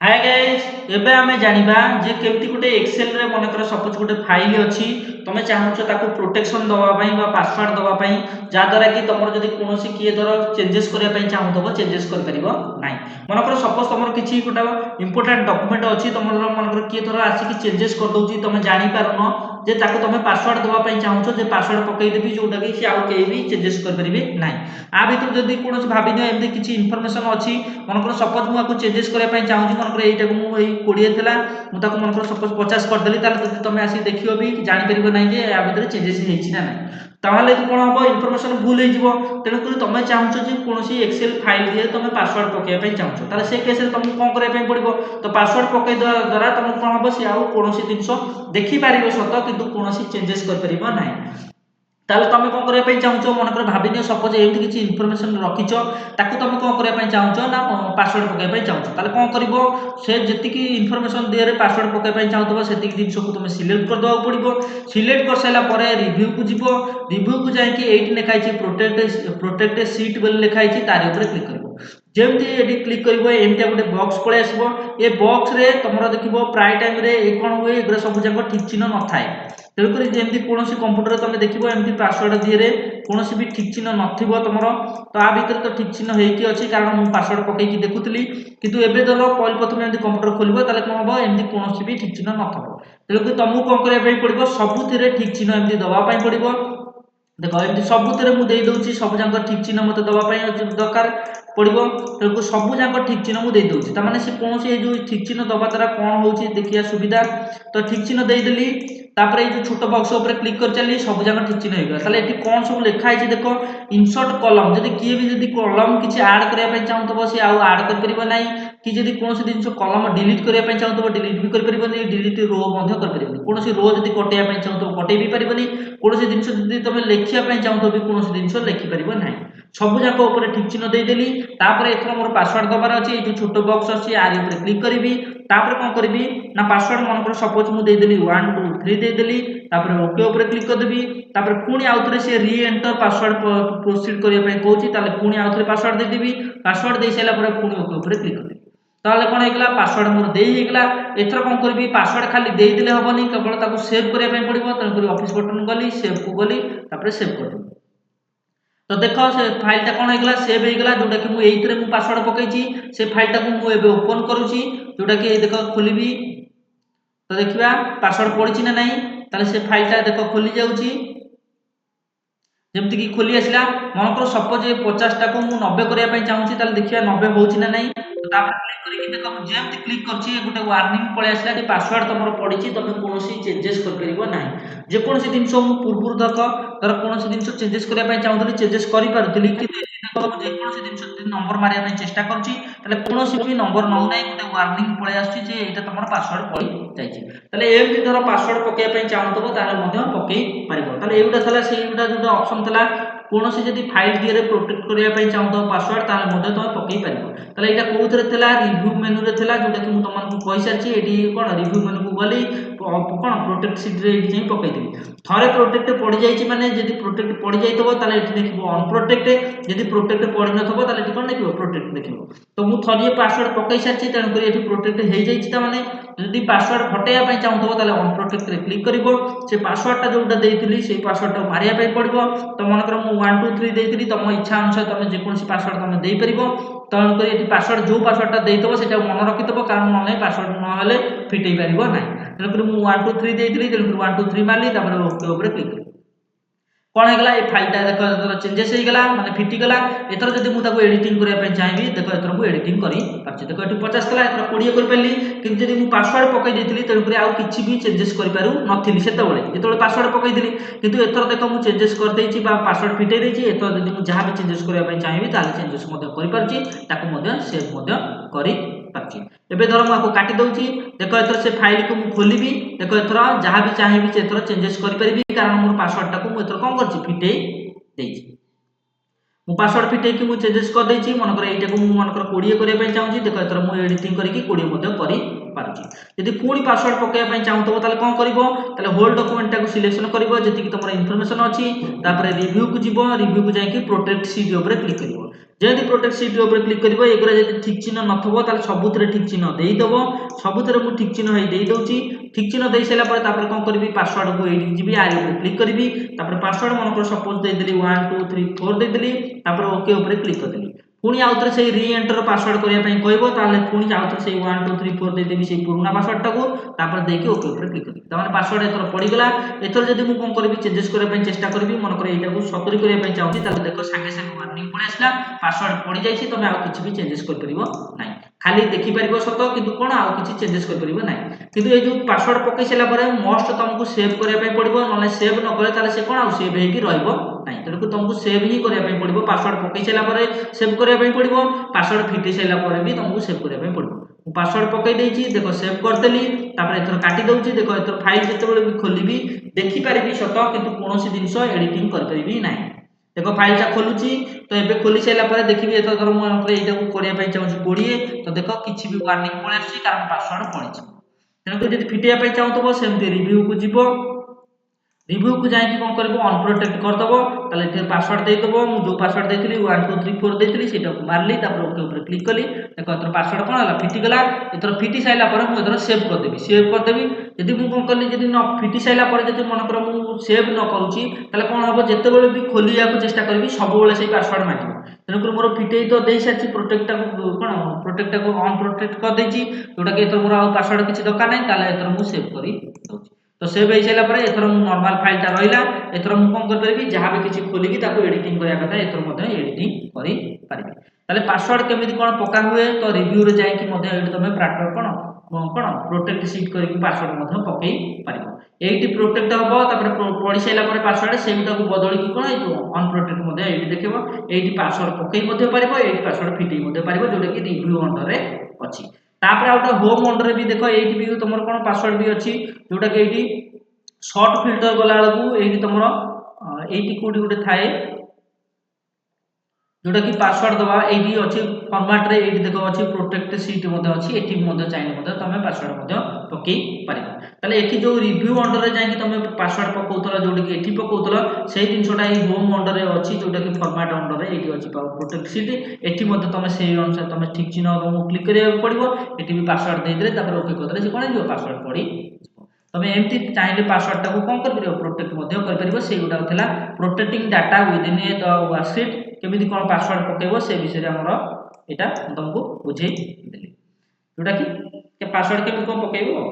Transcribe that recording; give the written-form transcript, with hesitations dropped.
hi guys एबे आमे जानिबा जे केमती गोटे एक्सेल रे मनकर सपोज गोटे फाइल अछि तमे चाहूछ ताको प्रोटेक्शन दवा पई बा पासवर्ड दवा पई जा द्वारा कि तमरो जदी कोनोसी किए धर चेंजेस करिया पई चाहूतबो चेंजेस कर परिबो नाही मनकर सपोज तमरो किछि गोटा इंपोर्टेंट डॉक्यूमेंट अछि तमरो मनकर किए धर आसी कि चेंजेस कर दोउची तमे जानि पारनो जे ताको तमे पासवर्ड दवा पई चाहूछ जे पासवर्ड पकई देबी जोटा कि से आउ केई भी चेंजेस कर परिबे नाही आ भितर जदी कोनोसी भाबिनो एमदी किछि इन्फॉर्मेशन अछि मनकर सपोज मु आको चेंजेस करिया पई चाहूची मनकर एटा को मु एई 20 थिला मु ताको मनकर सपोज 50 कर देली ताले जदी तमे आसी देखियो भी जानि परिबो नाही जे आ भितर चेंजेस हेछि ना नाही ताहले कोन हबो इन्फॉर्मेशन भूल हे जिवो तेनु करी तमे चाहूछ जे कोनोसी एक्सेल फाइल दिए तमे पासवर्ड पकई पई चाहूछ ताले से केस रे तमे कोन करिया पई पड़िबो तो पासवर्ड पकई द्वारा तमे कोन हबो से आउ कोनोसी दिनसो देखि पारिबो सत किंतु कोनोसी चेंजेस कर परिबो नाही ताले तमे कोन करिया पई चाहूछो मनकर भाबिनियो सपोज एमति किछि इन्फॉर्मेशन रखिचो ताकू तमे कोन करिया पई चाहूछो ना पासवर्ड पकई पई चाहूछो ताले कोन करिवो से जेतिकी इन्फॉर्मेशन दिए रे पासवर्ड पकई पई चाहूतबो सेतिकी दिन को तमे सिलेक्ट कर दवा पड़िबो सिलेक्ट कर साइला परे रिव्यू को जिवो रिव्यू को जाय कि एठी लिखाइ छि प्रोटेक्ट सीट बोल लिखाइ छि तारे ऊपर क्लिक करिवो जेमति एठी क्लिक करिवो एमति गोटे बॉक्स पळे आसीबो ए बॉक्स रे तमरो देखिबो प्राय टाइम रे ए कोन होय एग्रा सब जाको ठीक चिन्ह न थाए तेणुकरी जेमती कोनोसी कंप्यूटर तमे देखिबो एमती पासवर्ड दिए कोनोसी भी ठीक चिन्ह नथिबो तमरो तो आ भीतर तो ठीक चिन्ह हेकी अछि कारण मु पासवर्ड पकई कि देखुतली किंतु एबे धरो पहिले प्रथमे एमती कंप्यूटर खोलिबो ताले कोन हबो एमती कोनोसी भी ठीक चिन्ह नथबो तेणुकरी तमु कोन करिया पई पड़िबो सबुथिरे ठीक चिन्ह एमती दबा पई पड़िबो देखो एमती सबुथिरे मु देई दउची सब जांक ठीक चिन्ह मते दबा पई दरकार पड़िबो तेणुकरी सब जांक ठीक चिन्ह मु देई दउची त माने से कोनोसी ए जो ठीक चिन्ह दबा द्वारा कोन होउची देखिया सुविधा तो ठीक चिन्ह देई देली तापर ये जो छोट बॉक्स ऊपर क्लिक कर चली सब जगह ठीक चिन्ह होगा ताले एठी कोन सब लिखा है देखो इंसर्ट कॉलम जदी किए भी जदी कॉलम किछि ऐड करिया पई चाहूतबो से आउ ऐड कर परिबो नाही कि जदी कोनोसी दिनसो कॉलम डिलीट करिया पई चाहूतबो डिलीट भी कर परिबो नाही डिलीट रो मध्ये कर परिबो कोनोसी रो जदी कटिया पई चाहूतबो कटै भी परिबो नाही कोनोसी दिनसो जदी तमे लेखिया पई चाहूतबो भी कोनोसी दिनसो लेखि परिबो नाही सब जाक ऊपर ठीक चिन्ह दे देली तापर एथरो मोर पासवर्ड दबार अछि जो छोट बॉक्स अछि आरी ऊपर क्लिक करिवि तापर कोन करबी ना पासवर्ड मन कर सपोज मु दे देली 1 2 3 दे देली तापर ओके ऊपर क्लिक कर देबी तापर पुनी आउथरे से री एंटर पासवर्ड प्रोसीड करिया पई कहूची ताले पुनी आउथरे पासवर्ड दे देबी पासवर्ड दे साइला पर पुनी ओके ऊपर क्लिक कर देबी ताले कोन हेगला पासवर्ड मोर देई हेगला एथरो कोन करबी पासवर्ड खाली देई देले हबनी केवल ताको सेव करिया पई पड़िबो त करी ऑफिस बटन गली सेव को गली तापर सेव कर देबी तो देखो से फाइल टा कोन हेगला सेव हेगला जोटा कि मु एइथरे मु पासवर्ड पकैची से फाइल टा को मु एबे ओपन करूची जोटा कि देखो खोलिबी तो देखिबा पासवर्ड पड़िची ना नाही ताले से फाइल टा देखो खोली जाउची जेमति कि खोली आसिला मनकर सपोज 50 टा को मु 90 करिया पई चाहूची ताले देखिबा 90 होउची ना नाही तो तापर क्लिक करी देखो जेमति क्लिक करची गोटे वार्निंग पळे आसिला कि पासवर्ड तमरो पड़िची तमे कोनोसी चेंजेस कर परिबो नाही जे कोनोसी दिनसो मु पूर्वुर तक तर कोनोसी दिनसो चेंजेस करिया पई चाहूतली चेंजेस करि पारुतली कि देखो जे कोनोसी दिनसो नंबर मारिया पई चेष्टा करची ताले कोनोसी भी नंबर नउ नाही गोटे वार्निंग पळे आछी जे एटा तमरो पासवर्ड पड़ी जायछि ताले एमति धर पासवर्ड पकेया पई चाहूतबो ताले मध्य पकेई पारिबो ताले एउटा थला सेउटा जोटा ऑप्शन थला कोनोसी जदी फाइल दिए रे प्रोटेक्ट करिया पई चाहूतो पासवर्ड ताले मध्य तमे पकेई पारिबो ताले एटा कोउथरे थला रिव्यू मेनू रे थला जोटा कि मु तमन को कहि सारछि एडी कोन रिव्यू मेनू को गली कोन प्रोटेक्ट सीट रे एडी जाई पकेई देबी थरे प्रोटेक्ट पड़ी जायछि माने जदी प्रोटेक्ट पड़ी जाइतबो ताले एठी देखिबो अनप्रोटेक्ट जदी प्रोटेक्ट पड़ी नथबो ताले एठी कोन देखिबो प्रोटेक्ट देखिबो तो मु थरिए पासवर्ड पकेई सारछि तण करी एठी प्रोटेक्ट हेइ जायछि त माने जदी पासवर्ड हटेया पई चाहूतबो ताले अनप्रोटेक्ट रे क्लिक करिवो से पासवर्ड टा जोटा देइथिली से पासवर्ड टा मारिया पई पड़िबो तो मन कर मु 1 2 3 देइथिली तम इच्छा अनुसार तमे जे कोनसी पासवर्ड तमे देइ परिबो तण करी एठी पासवर्ड जो पासवर्ड टा देइतबो सेटा मन रखितबो कारण नले पासवर्ड न हले फिटेई परिबो नाही तण करी मु 1 2 3 देइथिली तण करी 1 2 3 मारली तापर ओके ऊपर क्लिक करी कोन हेगला ए फाइल टा देखो एतर चेंजेस हे गेला माने फिटी गेला एतर जदी मु ताको एडिटिंग करिया पई चाहेबी देखो एतर मु एडिटिंग करी पाछि देखो एठी 50 तला एतर 20 करि परली किंतु जदी मु पासवर्ड पकई देथिली तण करी आउ किछि भी चेंजेस करि पारु नथिली सेतबेले जेतबेले पासवर्ड पकई देली किंतु एतर देखो मु चेंजेस कर देइछि बा पासवर्ड फिटेई देइछि एतर जदी मु जहा भी चेंजेस करिया पई चाहेबी ताले चेंजेस मध्य करि पारछि ताको मध्य सेव मध्य करि पारछि एबे धर मु आको काटि दउछि देखो एतर से फाइल को मु खोलिबी देखो एतर जहा भी चाहेबी एतर चेंजेस करि परिबी कारण मोर पासवर्ड टा को मु एतर कोन करछि फिटेई देइछि मु पासवर्ड फिटेकी मु चेंजेस कर देछि मनकर एटा को मु मनकर 20 करिया पई चाहूची देखो एतर मु एडिटिंग करके 20 मध्ये करि पारुची यदि पूरी पासवर्ड पकेया पई चाहूतबो ताले कोन करबो ताले होल डॉक्यूमेंट टाको सिलेक्शन करबो जति कि तमर इंफॉर्मेशन अछि तापर रिव्यू को जिवो रिव्यू को जाई कि प्रोटेक्ट सीट ऊपर क्लिक करबो जेदी प्रोटेक्ट सीट ऊपर क्लिक करबो एगरा जदी ठीक चिन्ह नथबो ताले सबुतरे ठीक चिन्ह देई दबो सबुतरे मु ठीक चिन्ह हेई देई दउची ठीक चिन्ह देई सेला पर तापर कोन करबी पासवर्ड को एडिट जिबी आरी ऊपर क्लिक करबी तापर पासवर्ड मनकर सपोज देई देली 1 2 3 4 देई देली तापर ओके ऊपर क्लिक कर देली पुणी आउथरे से री एंटर पासवर्ड करिया पई कहबो ताले पुणी आउथरे से 1 2 3 4 देई देबी से पुराना पासवर्ड टाको तापर देकी ओके ऊपर क्लिक करबी त माने पासवर्ड एतर पड़ी गला एतर जदी मु कोन करबी चेंजेस करिया पई चेष्टा करबी मन कर एटा को 70 करिया पई चाहूची ताले देखो संगे संगे वार्निंग पळे आसला पासवर्ड पड़ी जाईची तमे आ किछि भी चेंजेस कर परिबो नाही खाली देखि परिबो सत किंतु कोन आ किछि चेंजेस कर परिबो नाही किंतु ए जो पासवर्ड पकई सेला परे मोस्ट तुमको सेव करिया पई पड़िबो नले सेव न करे ताले से कोन आ सेव हेकी रहइबो नाही तेनको तुमको सेव ही करिया पई पड़िबो पासवर्ड पकई सेला परे सेव करिया पई पड़िबो पासवर्ड फिटी सेला परे भी तुमको सेव करिया पई पड़िबो पासवर्ड पकई देछि देखो सेव कर देली तापर एथर काटी दउची देखो एथर फाइल जते बेले भी खोलिबी देखि पारिबी सत किंतु कोनोसी जिंस एडिटिंग कर परिबी नाही देखो फाइल टा खोलुची तो एबे खोली सेला परे देखिबी एथर धर मु एटा को करिया पई चाहूची 20 तो देखो किछि भी वार्निंग पळे आछि कारण पासवर्ड पळिछि तेनको जदि फिटिया पई चाहूतबो सेमति रिव्यू को जिवो रिव्यू को जाई कि कोन करबो अनप्रोटेक्ट कर दबो ताले एथे पासवर्ड देई दबो मु जो पासवर्ड देथिली 1 2 3 4 देथिली सेटा को मारली तापर ओके ऊपर क्लिक कली देखो एथर पासवर्ड कोन हला फिटी गला एथर फिटी साइला पर मु एथर सेव कर देबी यदि मु कोन करली यदि न फिटी साइला पर यदि मन कर मु सेव न करूची ताले कोन हबो जते बेले भी खोलिया को चेष्टा करबी सब बेले सेही पासवर्ड मांगिबो तेनकर मोर फिटेई तो देई साची प्रोटेक्ट को कोन प्रोटेक्ट को अन प्रोटेक्ट कर देची जोटा कि एथर मोर आ पासवर्ड किछि दरकार नै ताले एथर मु सेव करी दउची तो सेव हो सारा पर एथर नॉर्मल फाइल टा रहिला एथर मु कोन कर परबी जहां भी किछि खोलिकी ताको एडिटिंग करिया कथा एथर मध्ये एडिटिंग करि पारिबी ताले पासवर्ड केमिति कोन पका हुए तो रिव्यू रे जाई कि मध्ये एडी तमे प्राटर कोन प्रोटेक्ट सीट करिकि पासवर्ड मध्ये पकई पारिबो एटी प्रोटेक्ट हबो तापर पढि साइला पर पासवर्ड सेमटा को बदली कि कोन एजो अनप्रोटेक्ट मध्ये एडी देखिबो एटी पासवर्ड पकई मध्ये पारिबो एटी पासवर्ड फिटई मध्ये पारिबो जोटा कि रिव्यू अंडर रे अछि तापर आउट होम अंडर भी देखो एटी भी तुमर कोन पासवर्ड भी अछि जोटा कि एटी शॉर्ट फिल्टर गला बेलू एटी तुमर एटी कोडी गुटे थाए जोटा कि पासवर्ड दबा एटी अछि फॉर्मेट रे एटी देखो अछि प्रोटेक्ट सीट मध्ये अछि एटी मध्ये चाहि मध्ये तमे पासवर्ड मध्ये पकई पारिबो ताले एटी जो रिव्यू अंडर रे जाई कि तमे पासवर्ड पकोतला जोटा कि एटी पकोतला सेही दिनसोटा ई होम अंडर रे अछि जोटा कि फॉर्मेट अंडर रे एटी अछि प्रोटेक्ट सीट एटी मध्ये तमे सेही अनुसार तमे ठीक चिन्ह को क्लिक करिया पड़िबो एटी भी पासवर्ड दे देले तापर ओके करदेले से कोन जो पासवर्ड पड़ी तमे एमती चाहिले पासवर्ड टाको कोन कर परिबो प्रोटेक्ट मध्ये कर परिबो से गुडा थिला protecting data within A the worksheet केमिति कोन पासवर्ड पकेबो से विषय रे हमरो एटा तुमको बुझेई देली जोटा कि पासवर्ड केमिति कोन पकेबो